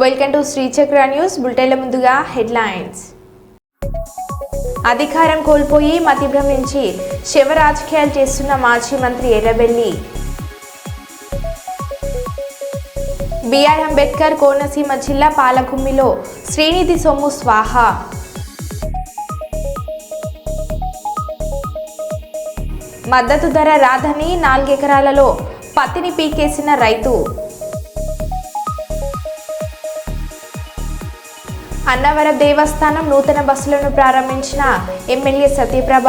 Welcome to Srichakra news. బులెటిన్ల ముందుగా headlines. అధికారం కోల్పోయి మతిభ్రమించి శవ రాజకీయాలు చేస్తున్న మాజీ మంత్రి ఎర్రబెల్లి. బిఆర్ అంబేద్కర్ కోనసీమ జిల్లా పాలకుమ్మిలో శ్రీనిధి సొమ్ము స్వాహా. మద్దతు ధర రాదని 4 ఎకరాలలో పత్తిని పీకేసిన రైతు. అన్నవరం దేవస్థానం నూతన బస్సులను ప్రారంభించిన ఎమ్మెల్యే సత్యప్రభ.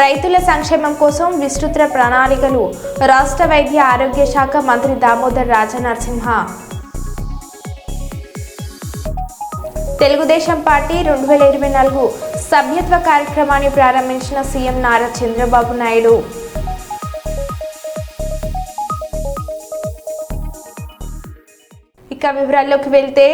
రైతుల సంక్షేమం కోసం విస్తృత ప్రణాళికలు రాష్ట్ర వైద్య ఆరోగ్య శాఖ మంత్రి దామోదర్ రాజనరసింహ. తెలుగుదేశం పార్టీ 2024 సభ్యత్వ కార్యక్రమాన్ని ప్రారంభించిన సీఎం నారా చంద్రబాబు నాయుడు. ఇక వివరాల్లోకి వెళ్తే,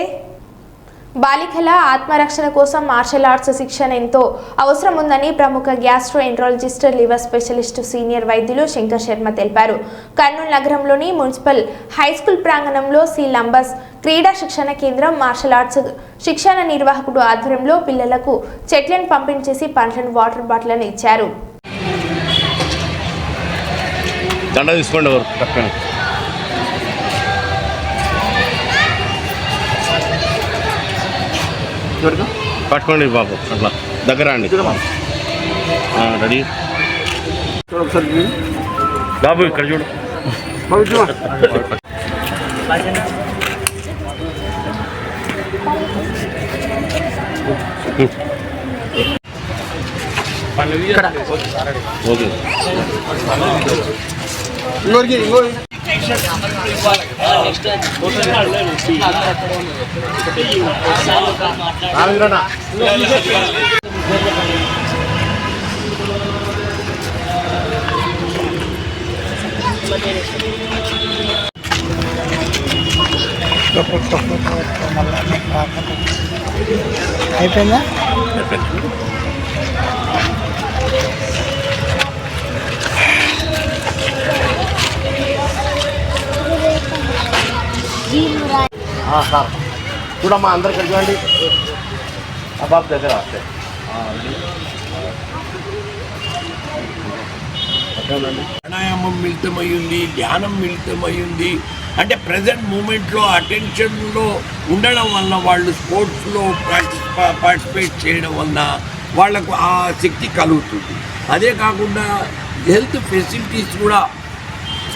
బాలికల ఆత్మరక్షణ కోసం మార్షల్ ఆర్ట్స్ శిక్షణ ఎంతో అవసరం ఉందని ప్రముఖ gastro enterologist liver specialist senior వైద్యులు శంకర్ శర్మ తెలిపారు. కర్నూలు నగరంలోని మున్సిపల్ హైస్కూల్ ప్రాంగణంలో సి లంబస్ క్రీడా శిక్షణ కేంద్రం మార్షల్ ఆర్ట్స్ శిక్షణ నిర్వాహకుడు ఆధ్వర్యంలో పిల్లలకు చెట్లను పంపిణీ చేసి పండ్లను వాటర్ బాటిళ్లను ఇచ్చారు. పట్టుకోండి బాబు, అట్లా దగ్గర అండి. రెడీ బాబు, ఇక్కడ చూడు. ఓకే. అయిపోయిందా? చూడమ్మా, అందరు కలిపండి. ఆ బాబు దగ్గర వస్తే ప్రాణాయామం మిళితమయ్యింది, ధ్యానం మిళితమయ్యింది. అంటే ప్రజెంట్ మూమెంట్లో అటెన్షన్లో ఉండడం వల్ల వాళ్ళు స్పోర్ట్స్లో పార్టిసిపేట్ చేయడం వల్ల వాళ్లకు ఆ శక్తి కలుగుతుంది. అదే కాకుండా హెల్త్ ఫెసిలిటీస్ కూడా,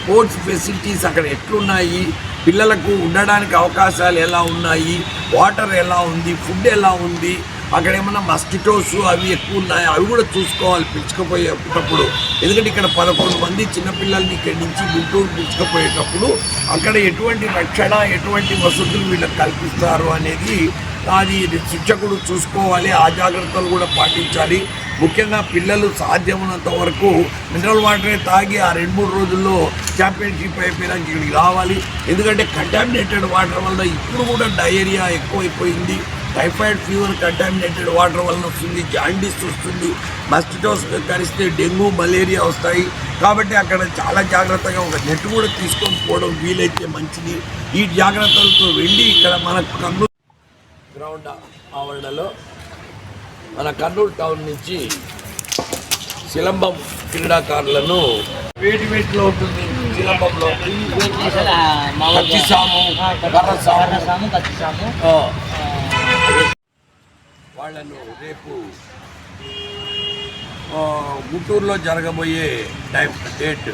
స్పోర్ట్స్ ఫెసిలిటీస్ అక్కడ ఎట్లున్నాయి, పిల్లలకు ఉండడానికి అవకాశాలు ఎలా ఉన్నాయి, వాటర్ ఎలా ఉంది, ఫుడ్ ఎలా ఉంది, అక్కడ ఏమన్నా మస్కిటోస్ అవి ఎక్కువ ఉన్నాయి, అవి కూడా చూసుకోవాలి పిలుచుకుపోయేటప్పుడు. ఎందుకంటే ఇక్కడ 11 మంది చిన్నపిల్లల్ని ఇక్కడి నుంచి గుంటూరు పిలుచుకుపోయేటప్పుడు అక్కడ ఎటువంటి రక్షణ, ఎటువంటి వసతులు వీళ్ళకి కల్పిస్తారు అనేది అది శిక్షకుడు చూసుకోవాలి. ఆ జాగ్రత్తలు కూడా పాటించాలి. ముఖ్యంగా పిల్లలు సాధ్యమైనంత వరకు మినరల్ వాటరే తాగి ఆ 2-3 రోజుల్లో ఛాంపియన్షిప్ అయిపోయినాక ఇక్కడికి రావాలి. ఎందుకంటే కంటామినేటెడ్ వాటర్ వల్ల ఇప్పుడు కూడా డయేరియా ఎక్కువైపోయింది. టైఫాయిడ్ ఫీవర్ కంటామినేటెడ్ వాటర్ వలన వస్తుంది, జాండీస్ వస్తుంది, మస్కిటోస్ కరిస్తే డెంగ్యూ, మలేరియా వస్తాయి. కాబట్టి అక్కడ చాలా జాగ్రత్తగా ఒక నెట్ కూడా తీసుకొని పోవడం వీలైతే మంచిది. ఈ జాగ్రత్తలతో వెళ్ళి ఇక్కడ మన కర్నూలు గ్రౌండ్ ఆవరణలో మన కర్నూలు టౌన్ నుంచి సిలంబం క్రీడాకారులను వేటిలో ఉంటుంది. సిలంబంలో వాళ్ళను రేపు గుంటూరులో జరగబోయే డేట్.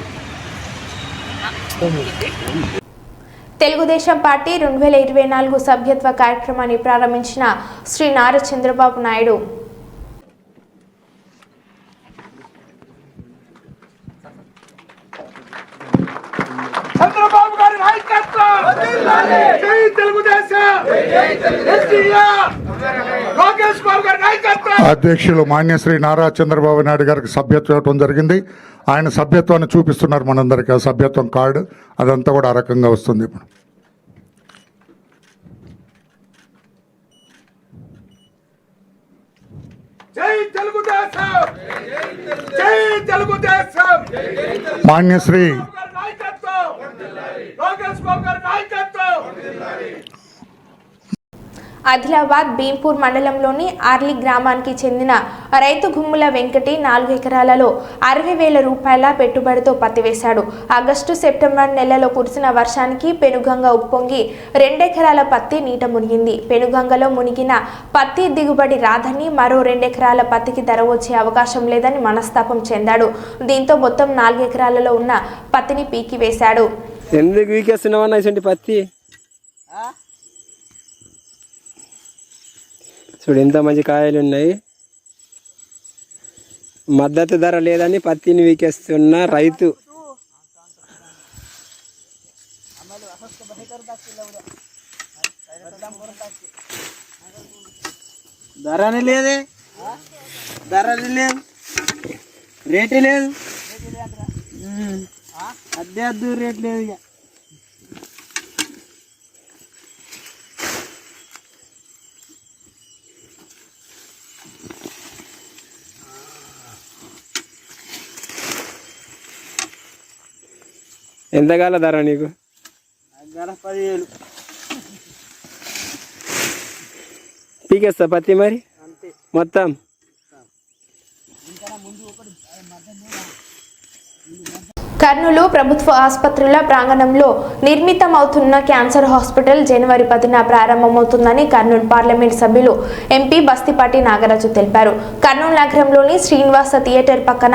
తెలుగుదేశం పార్టీ 2024 సభ్యత్వ కార్యక్రమాన్ని ప్రారంభించిన శ్రీ నారా చంద్రబాబు నాయుడు. చంద్రబాబు గారి నాయకత్వం, జై తెలుగుదేశం, లోకేష్ బాబు గారి నాయకత్వం. అధ్యక్షులు మాన్యశ్రీ నారా చంద్రబాబు నాయుడు గారికి సభ్యత్వం ఇవ్వడం జరిగింది. ఆయన సభ్యత్వాన్ని చూపిస్తున్నారు మనందరికీ. ఆ సభ్యత్వం కార్డు అదంతా కూడా ఆ రకంగా వస్తుంది. ఇప్పుడు మాన్యశ్రీ ఆదిలాబాద్ భీంపూర్ మండలంలోని ఆర్లి గ్రామానికి చెందిన రైతు గుమ్ముల వెంకటి 4 ఎకరాలలో 60,000 రూపాయల పెట్టుబడితో పత్తి వేశాడు. ఆగస్టు సెప్టెంబర్ నెలలో కురిసిన వర్షానికి పెనుగంగ ఉప్పొంగి 2 ఎకరాల పత్తి నీట మునిగింది. పెనుగంగలో మునిగిన పత్తి దిగుబడి రాదని, మరో 2 ఎకరాల పత్తికి ధర వచ్చే అవకాశం లేదని మనస్తాపం చెందాడు. దీంతో మొత్తం 4 ఎకరాలలో ఉన్న పత్తిని పీకి వేశాడు. ఎందుకు వీకేస్తున్నావన్నా ఇటువంటి పత్తి? చూడు ఎంత మంచి కాయలు ఉన్నాయి. మద్దతు ధర లేదని పత్తిని వీకేస్తున్న రైతు. ధరని లేదే, ధరని లేదు, రేటు లేదు, అద్దె అద్దు రేట్ లేదు. ఇక ఎంతకాల ధర నీకు? 10,000 పీకేస్తా పత్తి మరి అంతే మొత్తం. కర్నూలు ప్రభుత్వ ఆసుపత్రుల ప్రాంగణంలో నిర్మితమవుతున్న క్యాన్సర్ హాస్పిటల్ జనవరి 10న ప్రారంభమవుతుందని కర్నూలు పార్లమెంట్ సభ్యులు ఎంపీ బస్తిపాటి నాగరాజు తెలిపారు. కర్నూలు నగరంలోని శ్రీనివాస థియేటర్ పక్కన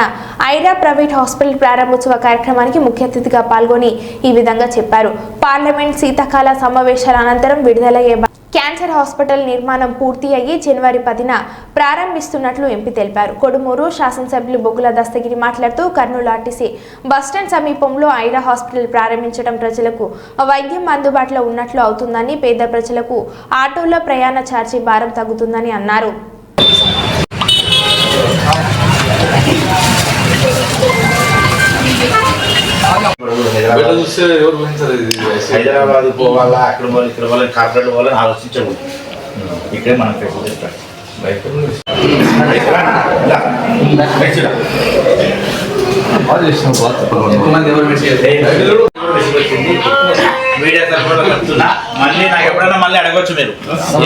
ఐరా ప్రైవేట్ హాస్పిటల్ ప్రారంభోత్సవ కార్యక్రమానికి ముఖ్య అతిథిగా పాల్గొని ఈ విధంగా చెప్పారు. పార్లమెంట్ శీతాకాల సమావేశాల అనంతరం విడుదలయ్యే క్యాన్సర్ హాస్పిటల్ నిర్మాణం పూర్తి అయ్యి జనవరి 10న ప్రారంభిస్తున్నట్లు ఎంపీ తెలిపారు. కొడుమూరు శాసనసభ్యులు బొగ్గుల దస్తగిరి మాట్లాడుతూ కర్నూలు ఆర్టీసీ బస్టాండ్ సమీపంలో ఐరా హాస్పిటల్ ప్రారంభించడం ప్రజలకు వైద్యం అందుబాటులో ఉన్నట్లు అవుతుందని, పేద ప్రజలకు ఆటోల ప్రయాణ ఛార్జీ భారం తగ్గుతుందని అన్నారు. హైదరాబాద్ పోవాలా, అక్కడ పోవాలి, ఇక్కడ పోవాలి, కార్పొరేట్ పోవాలని ఆలోచించకూడదు. ఇక్కడే మనం మీడియా తరఫున చెప్తున్నా. మళ్ళీ నాకు ఎప్పుడైనా మళ్ళీ అడగొచ్చు మీరు,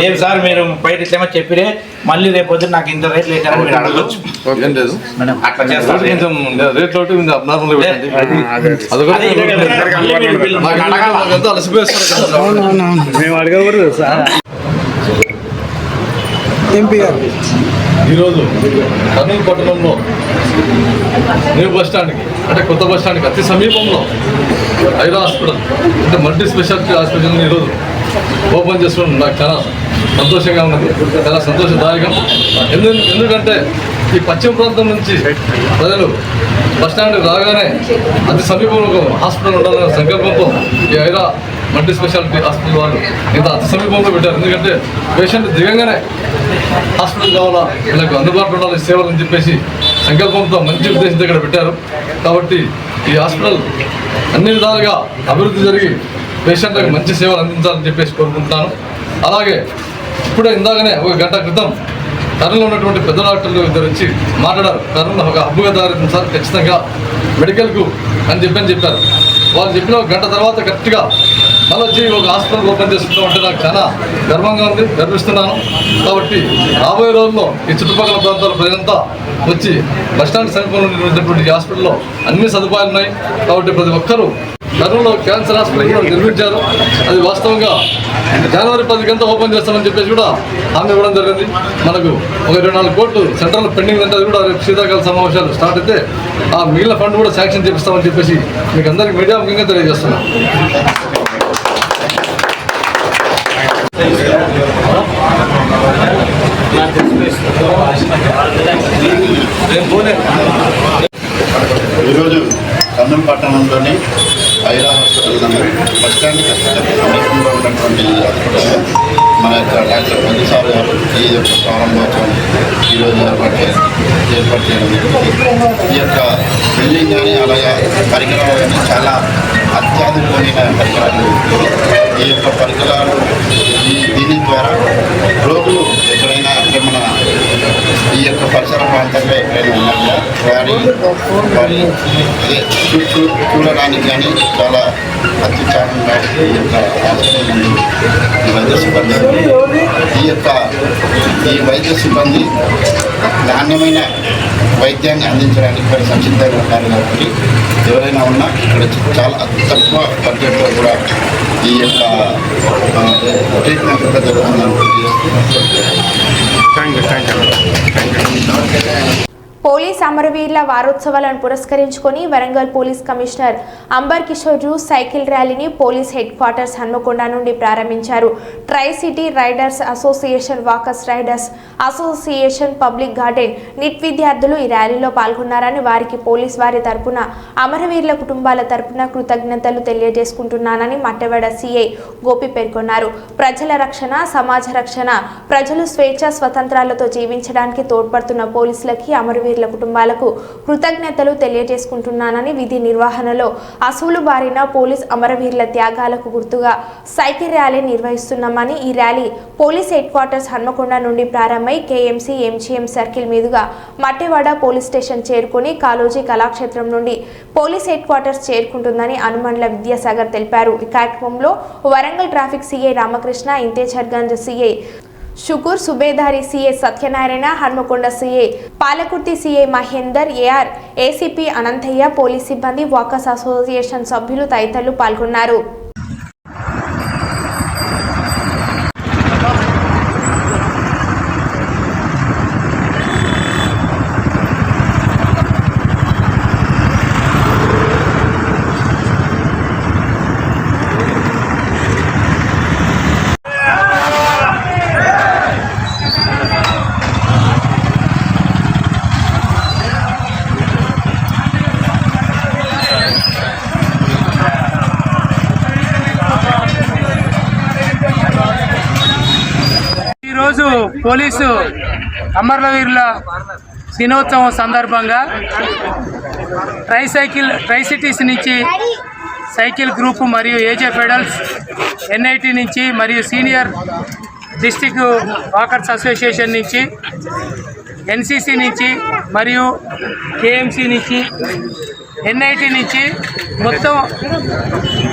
ఏం సార్ మీరు 30 ఇట్లేమో చెప్పిరే, మళ్ళీ రేపు నాకు ఇంత రేట్ లేదని మీరు అడగొచ్చు. అట్లా చేస్తారు. ఎంపీ గారు ఈరోజు కర్నూలు పట్టణంలో న్యూ బస్ స్టాండ్కి అంటే కొత్త బస్ స్టాండ్కి అతి సమీపంలో ఐరా హాస్పిటల్ అంటే మల్టీ స్పెషాలిటీ హాస్పిటల్ని ఈరోజు ఓపెన్ చేసుకోవడం నాకు చాలా సంతోషంగా ఉన్నది, చాలా సంతోషదాయకం. ఎందుకంటే ఈ పశ్చిమ ప్రాంతం నుంచి ప్రజలు బస్టాండ్ రాగానే అతి సమీపంలో ఒక హాస్పిటల్ ఉండాలనే సంకల్పంతో ఈ ఐరా మల్టీ స్పెషాలిటీ హాస్పిటల్ వాళ్ళు ఇంత అతి సమీపంలో పెట్టారు. ఎందుకంటే పేషెంట్ దిగంగానే హాస్పిటల్ కావాలా, వీళ్ళకు అందుబాటులో ఉండాలి సేవలు అని చెప్పేసి సంకల్పంతో మంచి ఉద్దేశంతో ఇక్కడ పెట్టారు. కాబట్టి ఈ హాస్పిటల్ అన్ని విధాలుగా అభివృద్ధి జరిగి పేషెంట్లకు మంచి సేవలు అందించాలని చెప్పేసి కోరుకుంటున్నాను. అలాగే ఇప్పుడే ఇందాకనే 1 గంట క్రితం కర్నూలులో ఉన్నటువంటి పెద్ద డాక్టర్లు ఇద్దరు వచ్చి మాట్లాడారు. కర్నూలు ఒక హబ్బుగా దారితుంది సార్, ఖచ్చితంగా మెడికల్కు అని చెప్పారు. వాళ్ళు చెప్పిన 1 గంట తర్వాత కరెక్ట్గా మళ్ళీ వచ్చి ఒక హాస్పిటల్ ఓపెన్ చేసుకుంటామంటే నాకు చాలా గర్వంగా ఉంది, గర్విస్తున్నాను. కాబట్టి రాబోయే రోజుల్లో ఈ చుట్టుపక్కల ప్రాంతాల ప్రజలంతా వచ్చి బస్టాండ్ సమీపంలో ఉన్నటువంటి హాస్పిటల్లో అన్ని సదుపాయాలు ఉన్నాయి. కాబట్టి ప్రతి ఒక్కరూ కర్నూలులో క్యాన్సర్ హాస్పిటల్ కూడా నిర్మించారు. అది వాస్తవంగా జనవరి 10కి ఓపెన్ చేస్తామని చెప్పేసి కూడా హామీ ఇవ్వడం జరిగింది. మనకు ఒక 24 కోట్లు సెంట్రల్ పెండింగ్ అంటే అది కూడా రేపు శీతాకాల సమావేశాలు స్టార్ట్ అయితే ఆ మిగిలిన ఫండ్ కూడా శాంక్షన్ చేపిస్తామని చెప్పేసి మీకు అందరికీ మీడియా ముఖ్యంగా తెలియజేస్తున్నాం. ఈరోజు కర్నూలు పట్టణంలోని ఐరా హాస్పిటల్ బస్టాండ్కి సమీపంలో ఉన్నటువంటి హాస్పిటల్లో మన యొక్క డాక్టర్ మధుసార్ గారు ఈ యొక్క ప్రారంభోత్సవం ఈరోజు ఏర్పాటు చేయడం జరిగింది. ఈ యొక్క బిల్డింగ్ కానీ అలాగే పరికరాలు కానీ చాలా అత్యాధునికమైన పరికరాలు. ఈ యొక్క పరికరాలు దీని ద్వారా రోగులు ఎక్కడైనా అంటే మన ఈ యొక్క పరిసర ప్రాంతంలో ఎక్కడైనా ఉన్నాయా వారి అదే చూడడానికి కానీ చాలా అత్యుత్సాహంగా ఈ యొక్క హాస్పిటల్ నందు ఈ వైద్య సిబ్బంది ఈ వైద్య సిబ్బంది నాణ్యమైన వైద్యాన్ని అందించడానికి మరి సంసిద్ధంగా ఉన్నారు కాబట్టి ఎవరైనా ఉన్నా ఇక్కడ చాలా తక్కువ బడ్జెట్లో కూడా ఈ యొక్క ట్రీట్మెంట్ కూడా జరుగుతుందని తెలియజేస్తున్నాను. పోలీస్ అమరవీరుల వారోత్సవాలను పురస్కరించుకొని Warangal police commissioner Ambar Kishore Jha cycle ర్యాలీని పోలీస్ హెడ్ క్వార్టర్స్ హన్మకొండ నుండి ప్రారంభించారు. Tri city riders association, walkers riders association, public garden NIT విద్యార్థులు ఈ ర్యాలీలో పాల్గొన్నారని, వారికి పోలీస్ వారి తరపున అమరవీరుల కుటుంబాల తరపున కృతజ్ఞతలు తెలియజేసుకుంటున్నానని మట్టెవాడ సిఐ గోపి పేర్కొన్నారు. ప్రజల రక్షణ, సమాజ రక్షణ, ప్రజలు స్వేచ్ఛ స్వతంత్రాలతో జీవించడానికి తోడ్పడుతున్న పోలీసులకి, అమరవీరుల కుటుంబాలకు కృతజ్ఞతలు తెలియజేసుకుంటున్నానని, విధి నిర్వహణలో అసూలు బారిన పోలీస్ అమరవీరుల త్యాగాలకు గుర్తుగా సైకిల్ ర్యాలీ నిర్వహిస్తున్నామని, ఈ rally police headquarters Hanamkonda నుండి ప్రారంభమై కేఎంసీ ఎంజీఎం సర్కిల్ మీదుగా మట్టెవాడ పోలీస్ స్టేషన్ చేరుకొని కాళోజీ కళాక్షేత్రం నుండి పోలీస్ హెడ్ క్వార్టర్స్ చేరుకుంటుందని అనుమండ్ల విద్యాసాగర్ తెలిపారు. ఈ కార్యక్రమంలో Warangal traffic CI Ramakrishna, Intezargunj CI Shukur, Subedari CI Satyanarayana, Hanamkonda CI Palakurthi, CI Mahender, AR ACP Anantaiah, police సిబ్బంది, వాకర్స్ అసోసియేషన్ సభ్యులు తదితరులు పాల్గొన్నారు. ఈరోజు పోలీసు అమరవీరుల దినోత్సవం సందర్భంగా ట్రై సిటీస్ నుంచి సైకిల్ గ్రూపు మరియు ఏజే ఫెడరల్స్, ఎన్ఐటి నుంచి మరియు సీనియర్ డిస్ట్రిక్ట్ వాకర్స్ అసోసియేషన్ నుంచి, ఎన్సిసి నుంచి మరియు కేఎంసి నుంచి, ఎన్ఐటి నుంచి, మొత్తం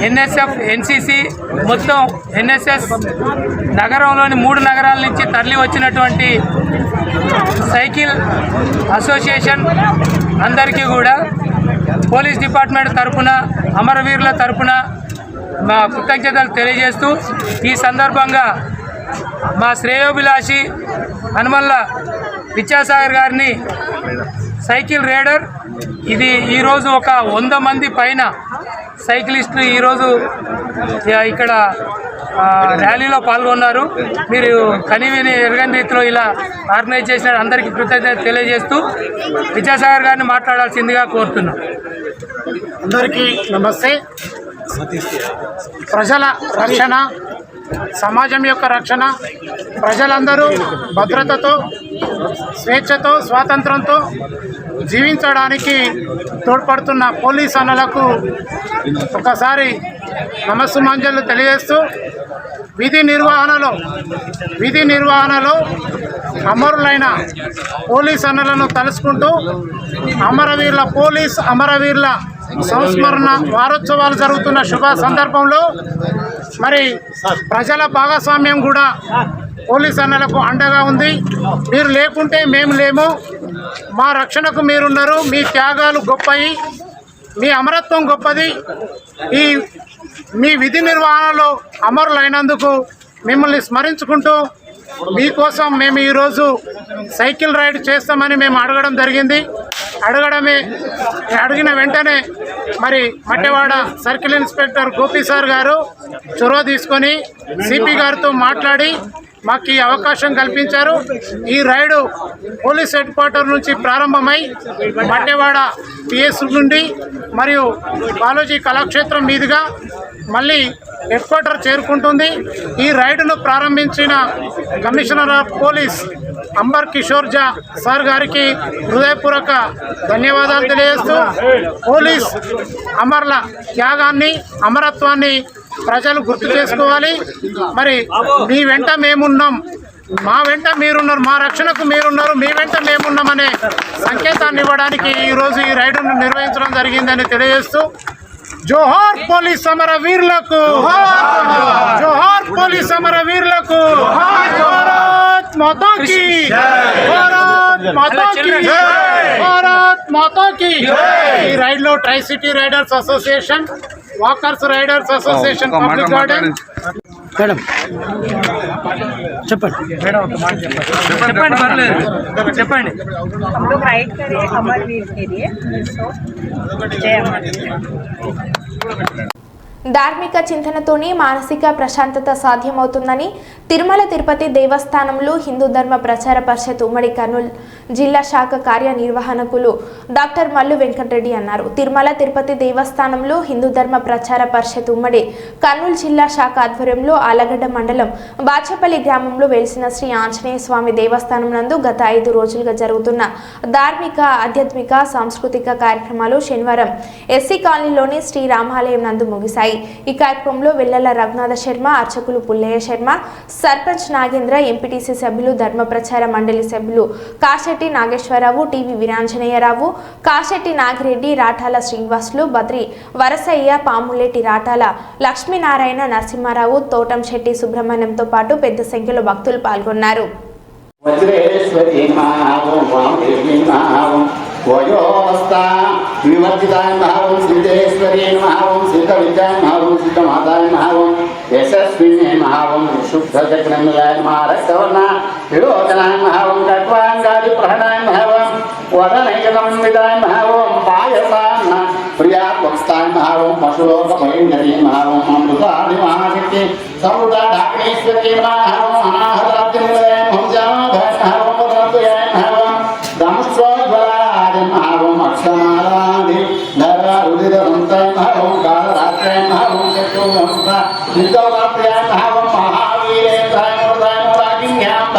ఎన్ఎస్ఎఫ్, ఎన్సిసి, మొత్తం ఎన్ఎస్ఎస్ నగరంలోని 3 నగరాల నుంచి తరలి వచ్చినటువంటి సైకిల్ అసోసియేషన్ అందరికీ కూడా పోలీస్ డిపార్ట్మెంట్ తరఫున, అమరవీరుల తరఫున మా కృతజ్ఞతలు తెలియజేస్తూ, ఈ సందర్భంగా మా శ్రేయోభిలాషి హనుమల్ల విద్యాసాగర్ గారిని సైకిల్ రైడర్, ఇది ఈరోజు ఒక 100 మంది పైన సైక్లిస్టులు ఈరోజు ఇక్కడ ర్యాలీలో పాల్గొన్నారు. మీరు కనివిని ఎరగని రీతిలో ఇలా ఆర్గనైజ్ చేసిన అందరికీ కృతజ్ఞత తెలియజేస్తూ విద్యాసాగర్ గారిని మాట్లాడాల్సిందిగా కోరుతున్నాం. అందరికీ నమస్తే. ప్రజల రక్షణ, సమాజం యొక్క రక్షణ, ప్రజలందరూ భద్రతతో, స్వేచ్ఛతో, స్వాతంత్రంతో జీవించడానికి తోడ్పడుతున్న పోలీస్ అన్నలకు ఒకసారి నమస్సుమాంజలు తెలియజేస్తూ, విధి నిర్వహణలో అమరులైన పోలీస్ అన్నలను తలుచుకుంటూ అమరవీరుల సంస్మరణ వారోత్సవాలు జరుగుతున్న శుభ సందర్భంలో మరి ప్రజల భాగస్వామ్యం కూడా పోలీస్ అన్నలకు అండగా ఉంది. మీరు లేకుంటే మేము లేము, మా రక్షణకు మీరున్నారు, మీ త్యాగాలు గొప్పవి, మీ అమరత్వం గొప్పది. మీ విధి నిర్వహణలో అమరులైనందుకు మిమ్మల్ని స్మరించుకుంటూ మీకోసం మేము ఈరోజు సైకిల్ రైడ్ చేస్తామని మేము అడగడం జరిగింది. అడిగిన వెంటనే మరి Mattewada circle inspector Gopi sir గారు చొరవ తీసుకొని సిపి గారితో మాట్లాడి మాకు ఈ అవకాశం కల్పించారు. ఈ రైడు పోలీస్ హెడ్ క్వార్టర్ నుంచి ప్రారంభమై మట్టెవాడ పిఎస్ నుండి మరియు కాళోజీ కళాక్షేత్రం మీదుగా మళ్ళీ హెడ్ క్వార్టర్ చేరుకుంటుంది. ఈ రైడును ప్రారంభించిన commissioner of police Ambar Kishore Jha sir గారికి హృదయపూర్వక ధన్యవాదాలు తెలియజేస్తూ, పోలీస్ అమరుల త్యాగాన్ని, అమరత్వాన్ని ప్రజలు గుర్తు చేసుకోవాలి. మరి మీ వెంట మేమున్నాం, మా వెంట మీరున్నారు, మా రక్షణకు మీరున్నారు, మీ వెంట మేమున్నామనే సంకేతాన్ని ఇవ్వడానికి ఈరోజు ఈ రైడును నిర్వహించడం జరిగిందని తెలియజేస్తూ, జోహార్ పోలీస్ సమరవీరులకు, జోహార్ పోలీస్ సమరవీరులకు, భారత్ మాతా కీ, భారత్ మాతా కీ, భారత్ మాతా కీ. ఈ రైడ్ లో try city riders association, walkers riders association, public garden. Madam చెప్పండి. చెప్పండి పర్లేదు, చెప్పండి. हम लोग राइड करें अमरवीर के लिए, सो जय अमरवीर. ధార్మిక చింతనతోనే మానసిక ప్రశాంతత సాధ్యమవుతుందని తిరుమల తిరుపతి దేవస్థానంలో హిందూ ధర్మ ప్రచార పరిషత్ ఉమ్మడి కర్నూలు జిల్లా శాఖ కార్యనిర్వహణకులు డాక్టర్ మల్లు వెంకటరెడ్డి అన్నారు. తిరుమల తిరుపతి దేవస్థానంలో హిందూ ధర్మ ప్రచార పరిషత్ ఉమ్మడి కర్నూలు జిల్లా శాఖ ఆధ్వర్యంలో ఆలగడ్డ మండలం బాచపల్లి గ్రామంలో వెలిసిన శ్రీ ఆంజనేయ స్వామి దేవస్థానం నందు గత 5 రోజులుగా జరుగుతున్న ధార్మిక, ఆధ్యాత్మిక, సాంస్కృతిక కార్యక్రమాలు శనివారం ఎస్సీ కాలనీలోని శ్రీ రామాలయం నందు ముగిశాయి. ఈ కార్యక్రమంలో వెల్లల రఘునాథ శర్మ, అర్చకులు పుల్లయ్య శర్మ, సర్పంచ్ నాగేంద్ర, ఎంపీటీసీ సభ్యులు, ధర్మ ప్రచార మండలి సభ్యులు కాశెట్టి నాగేశ్వరరావు, టీవీ వీరాంజనేయరావు, కాశెట్టి నాగిరెడ్డి, రాఠాల శ్రీనివాసులు, బద్రి వరసయ్య, పాములేటి రాఠాల లక్ష్మీనారాయణ, నరసింహారావు, తోటం శెట్టి సుబ్రహ్మణ్యంతో పాటు పెద్ద సంఖ్యలో భక్తులు పాల్గొన్నారు. वयोवस्था विवर्जिताय महावं सिद्धेश्वरी महावं सिद्धविद्याय महावं सिद्धमाताय महावं यशस्विने महावं शुद्धचक्रमिलाय महारक्तवर्णा विलोचनाय महावं कट्वाङ्गादि प्रहणाय महावं वदनैकतं विदाय महावं पायसान्न प्रियात्वक्ताय महावं पशुलोकभयङ्करी महावं अमृतानि महाशक्ति समृता ढाकेश्वरी महावं अनाहताब्दिमुदय हंसामभय महावं वदनत्वयाय महावं दंष्ट्रोज्वला महावं अक्षमालादि नररुदिरसंतय महावं कालरात्रय महावं चतुर्वंशता नित्यवरात्र्याय महावं महावीरेन्द्राय मूर्धाय मूलाकिन्याम्भ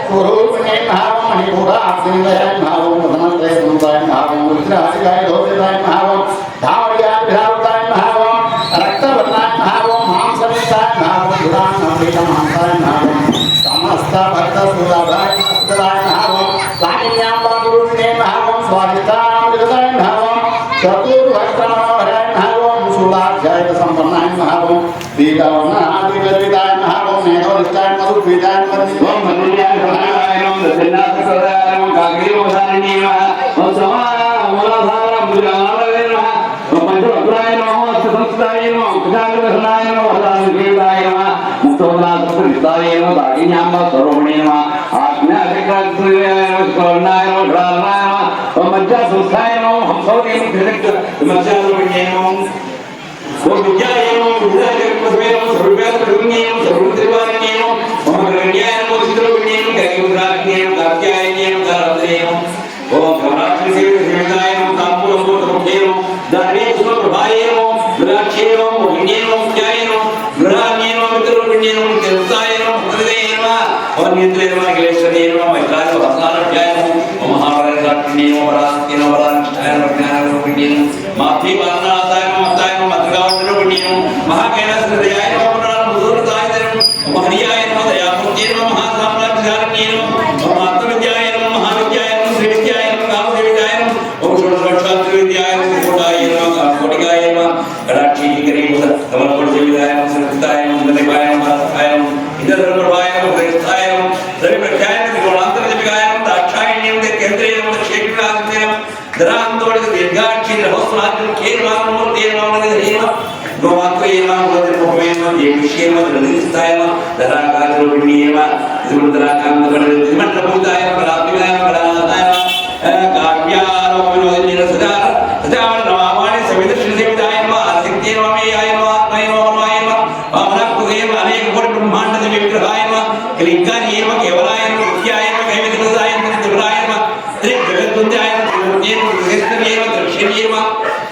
स्वरूपिणे महावं मणिपुराब्दिन्दय महावं प्रथमत्रय संताय महावं रुद्रादिगाय धोतिताय महावं धावड्याय विधावताय महावं रक्तवर्णाय महावं मांसनिष्ठाय महावं दुरान्नमृतमांसाय महावं समस्त भक्तसुलभाय सुतराय महावं लाकिन्याम्भ गुरुविने महावं स्वादितामृतदाय महावं चतुर्भक्तमनोहराय महावं शूलाध्याय संपन्नाय महावं दीर्घवर्णादिगर्विताय महावं मेघोरिष्टाय मधुपीठाय मधुपीठाय मधुर्याय धनाय नमः दक्षिणासुराय नमः काग्रीवसारिणी नमः ओम समामूलधारं मुद्रालये नमः ओम पंचवक्त्राय नमः संस्कृताय नमः कुजागरसनाय नमः हलानिकेताय नमः मुक्तोल्लासकृताय नमः दागिन्याम्ब स्वरूपिणे नमः आज्ञाधिकार्याय नमः स्वर्णाय नमः ढालनाय नमः ओम मज्जासुस्थाय नमः हंसौर्यं कृतक् मज्जारूपिणे नमः ओम विद्याय नमः विद्याजगत्पदवे नमः सर्वव्यापकरुण्ये नमः सर्वत्रिवारिणे नमः ओम गणन्याय नमः चित्ररूपिणे नमः कैकेयरुद्राग्ने नमः कात्यायने नमः दारात्रे नमः ओम कमलाक्षसेविताय नमः ताम्बूलम्बोधमुखे नमः दारेश्वरप्रभाय नमः विराक्षे नमः मोहिन्ये नमः मुख्याय नमः गृहान्ये नमः मित्ररूपिणे नमः देवताय नमः हृदये नमः और नेत्रे नमः अखिलेश्वरे नमः मैत्राय नमः भस्मारभ्याय नमः ओम महावरदात्रिणे नमः वरान्ते नमः वरान्ताय नमः ज्ञानरूपिणे नमः माफी पालनाताय नमः मताय नमः मद्गावरूपिणे नमः महाकैलासहृदयाय नमः पुनरामधुरताय नमः महनीयाय नमः दयामूर्ते नमः महासाम्राज्यधारिणे नमः ओम आत्मविद्याय नमः महाविद्याय नमः श्रीविद्याय नमः कामदेविद्याय नमः ओम षोडशोपचारिविद्याय नमः कोटाय नमः कोटिकाय नमः गणाक्षी करीम कमलकोटदेविदाय नमः सरस्वताय नमः गणेशाय नमः भारताय नमः इंद्रधर्मप्रभाय नमः श्रेष्ठाय नमः रविप्रख्याय नमः गुणान्तरदीपिकाय नमः दाक्षायण्ये नमः केन्द्रे नमः क्षेत्रादिते नमः धरान्तोडित दीर्घाक्षी रहस्यनाथं खेरमानमूर्ते नमः नमः गोमात्रे नमः गोत्रमुखे नमः देवीशे नमः नंदिताय नमः धराकाचरूपिणे नमः श्रीमद्राकान्तकरणिमण्डलभूताय नमः रात्रिवाय नमः गणानाथाय नमः काव्यालोकविनोदिनी सदा नमामानि सविदर्शनसेविताय नमः आदित्ये नमः मेयाय नमः आत्माय नमः नमाय नमः वामनाकृते नमः अनेक कोटि ब्रह्माण्डदेवी विग्रहाय नमः कलिकार्ये नमः केवलाय नमः मुख्याय नमः कैवल्यप्रदाय नमः त्रिपुराय नमः त्रिजगद्वन्द्याय नमः त्रिमूर्ते नमः त्रिगेश्वर्ये नमः त्रिक्षेत्रे नमः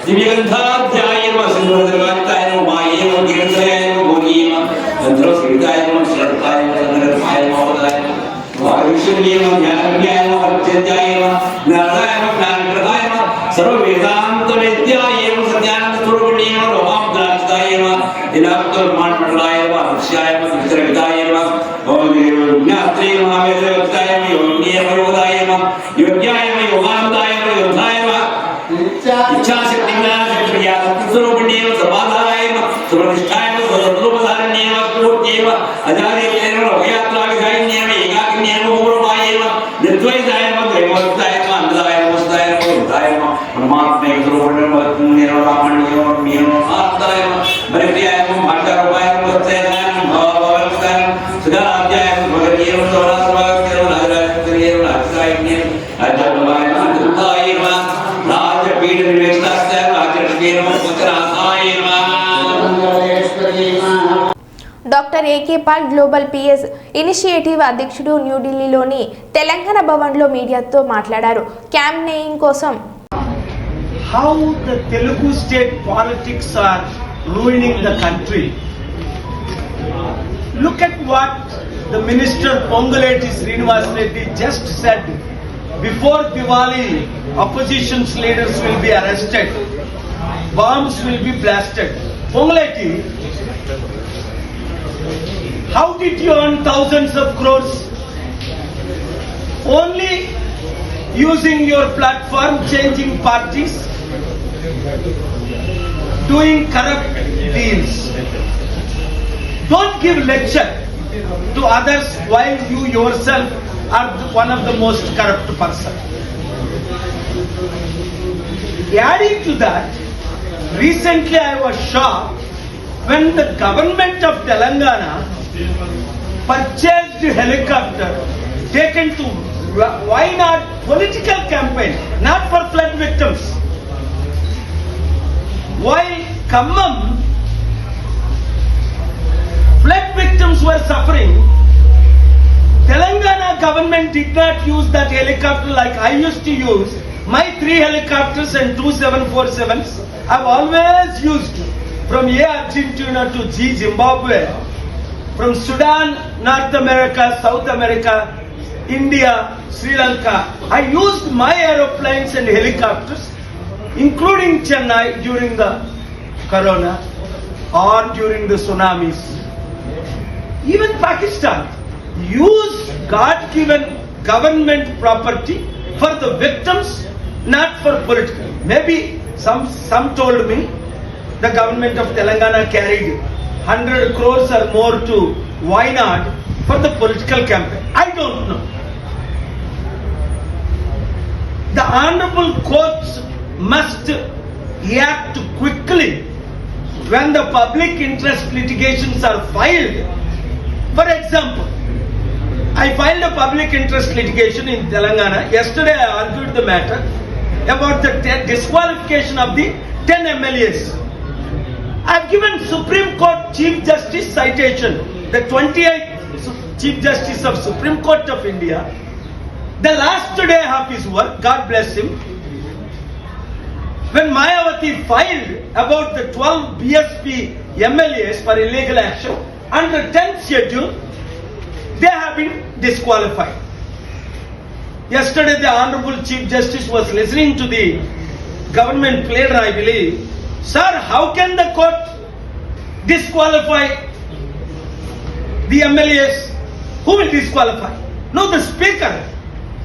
दिव्यगन्धाध्याय नमः सिंहद्रगान्ताय नमः माये नमः गिरिन्द्राय नमः भोगी नमः चन्द्रसेविताय नमः शरताय नमः चन्द्ररत्नाय नमः वरदाय नमः महाविष्णुये नमः ज्ञानज्ञाय नमः वरचन्द्राय नमः ज्ञानाय नमः ज्ञानप्रदाय नमः सर्ववेदान्तवेद्याय नमः सत्यानन्दस्वरूपिणे नमः रोमामद्राक्षिताय नमः दिनाब्दुर्माणमण्डलाय नमः हर्ष्याय नमः विचित्रविदाय नमः ओम ज्ञात्रे नमः वेदवक्ताय नमः योगिने नमः योगाय नमः योग्याय नमः योगानन्दाय नमः योद्धाय नमः इच्छाशक्तिज्ञानशक्तिप्रियाय स्वरूपिण्येव सपादायेव सुप्रतिष्ठायेव स्वरूपधारण्येव पूर्त्येव अजादेयेव अभयात्राभिधायिन्येव एकाकिन्येव पूर्वायेव निर्द्वैतायेव त्रैमोक्तायेव अन्धदायेव वसुदायेव बुद्धायेव परमात्मैव स्वरूपिण्येव रामण्येव मीनो आत्तायेव परिप्रियायेव भाष्यरूपायेव वत्सयायेव भवभवत्सायेव सुगाध्यायेव भगवतीयेव सोरासवाक्येव नागराजकरेव नागरायिन्येव अजडवायेव दुर्गायेव राजपीठ निवेशनास्येव राजकेव पुत्रासायेव doctor AK Paul global peace initiative అధ్యక్షుడు న్యూఢిల్లీలోని తెలంగాణ భవన్లో మీడియాతో మాట్లాడారు. క్యాంపెయినింగ్ కోసం How the Telugu state politics are ruining the country. Look at what the minister Ponguletti Srinivas Reddy just said. Before Diwali, opposition's leaders will be arrested. Bombs will be blasted. Ponguletti, how did you earn thousands of crores? Only using your platform, changing parties, doing corrupt deals. Don't give lecture to others while you yourself are one of the most corrupt person. Adding to that, recently I was shocked when the government of Telangana purchased helicopter taken to Wayanad political campaign, not for flood victims. While Khammam flood victims were suffering, Telangana government did not use that helicopter like I used to use. My 3 helicopters and 2 747s I've always used, from A Argentina to G Zimbabwe, from Sudan, North America, South America, India, Sri Lanka. I used my aeroplanes and helicopters, including Chennai during the Corona or during the tsunamis. Even Pakistan used God-given government property for the victims, not for political. Maybe some told me the government of Telangana carried 100 crores or more to Wayanad for the political campaign. I don't know. The honorable courts must act quickly when the public interest litigations are filed. For example, I filed a public interest litigation in Telangana. Yesterday I argued the matter about the disqualification of the 10 MLAs. I have given Supreme Court Chief Justice citation, the 28th Chief Justice of Supreme Court of India. The last day of his work, God bless him, when Mayawati filed about the 12 BSP MLAs for illegal action, under 10th schedule, they have been disqualified. Yesterday the Honorable Chief Justice was listening to the government pleader, I believe. Sir, how can the court disqualify the MLAs? Who will disqualify? No, the speaker.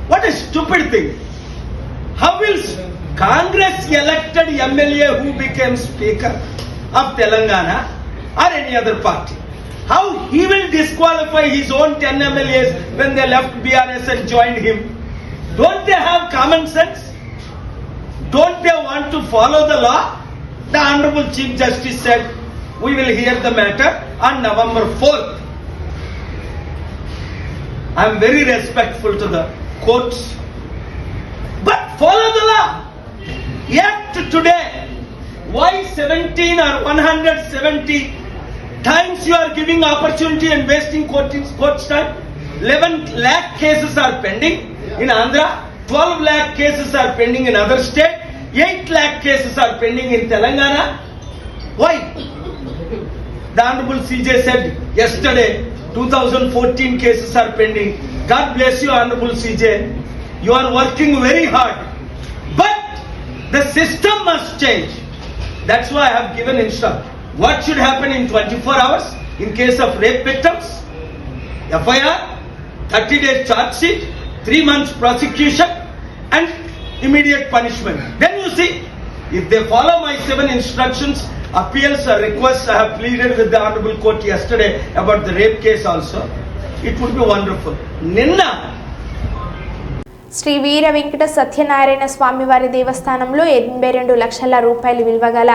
What a stupid thing. How will Congress elected MLA who became speaker of Telangana or any other party, how he will disqualify his own 10 MLAs when they left BRS and joined him? Don't they have common sense? Don't they want to follow the law? The Honorable Chief Justice said, we will hear the matter on November 4th. I am very respectful to the courts, but follow the law. Act today. Why 17 or 170 times you are giving opportunity and wasting court's time? 11 lakh cases are pending in Andhra, 12 lakh cases are pending in other state, 8 lakh cases are pending in Telangana. Why? The Honorable CJ said yesterday 2014 cases are pending. God bless you, Honorable CJ. You are working very hard. But the system must change. That's why I have given instruction. What should happen in 24 hours in case of rape victims? FIR, 30 days charge sheet, 3 months prosecution and immediate punishment. Then you see If they follow my 7 instructions, appeals or requests, I have pleaded with the Honorable Court yesterday about the rape case also, it would be wonderful. Ninna Shri Veera Venkata Satyanarayana స్వామి వారి దేవస్థానంలో 82 లక్షల రూపాయల విలువ గల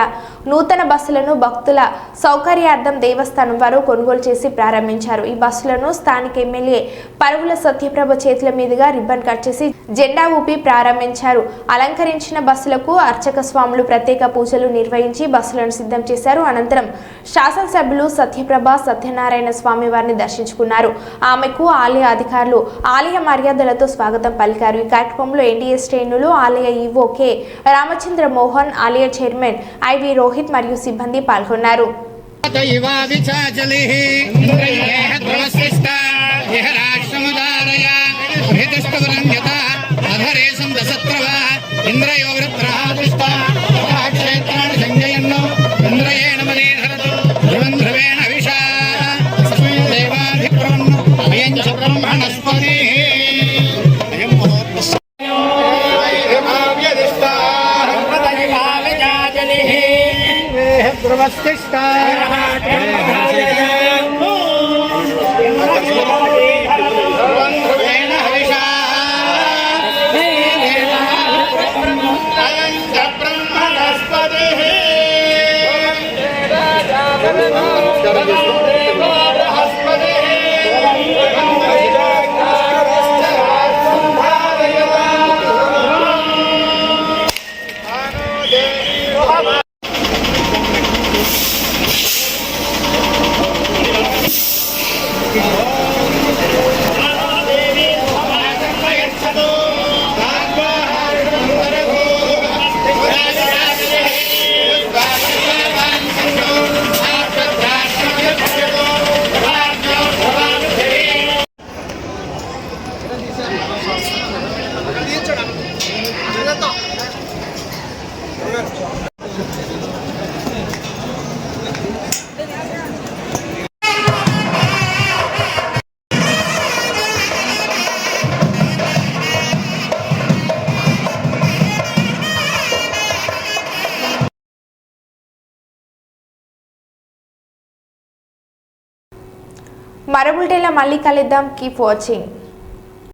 నూతన బస్సులను భక్తుల సౌకర్యార్థం దేవస్థానం వారు కొనుగోలు చేసి ప్రారంభించారు. ఈ బస్సులను స్థానిక ఎమ్మెల్యే పరుగుల సత్యప్రభ చేతుల మీదుగా రిబ్బన్ కట్ చేసి జెండా ఊపి ప్రారంభించారు. అలంకరించిన బస్సులకు అర్చక స్వాములు ప్రత్యేక పూజలు నిర్వహించి బస్సులను సిద్ధం చేశారు. అనంతరం శాసనసభ్యులు సత్యప్రభ సత్యనారాయణ స్వామి వారిని దర్శించుకున్నారు. ఆమెకు ఆలయ అధికారులు ఆలయ మర్యాదలతో స్వాగతం పలికారు. ఈ కార్యక్రమంలో ఎన్డీఏ శ్రేణులు, ఆలయ ఈవో కె రామచంద్ర మోహన్, ఆలయ చైర్మన్ ఐవి రోహిత్ మరియు సిబ్బంది పాల్గొన్నారు. మరో బులెటిన్లో మళ్ళీ కలుద్దాం. Keep watching.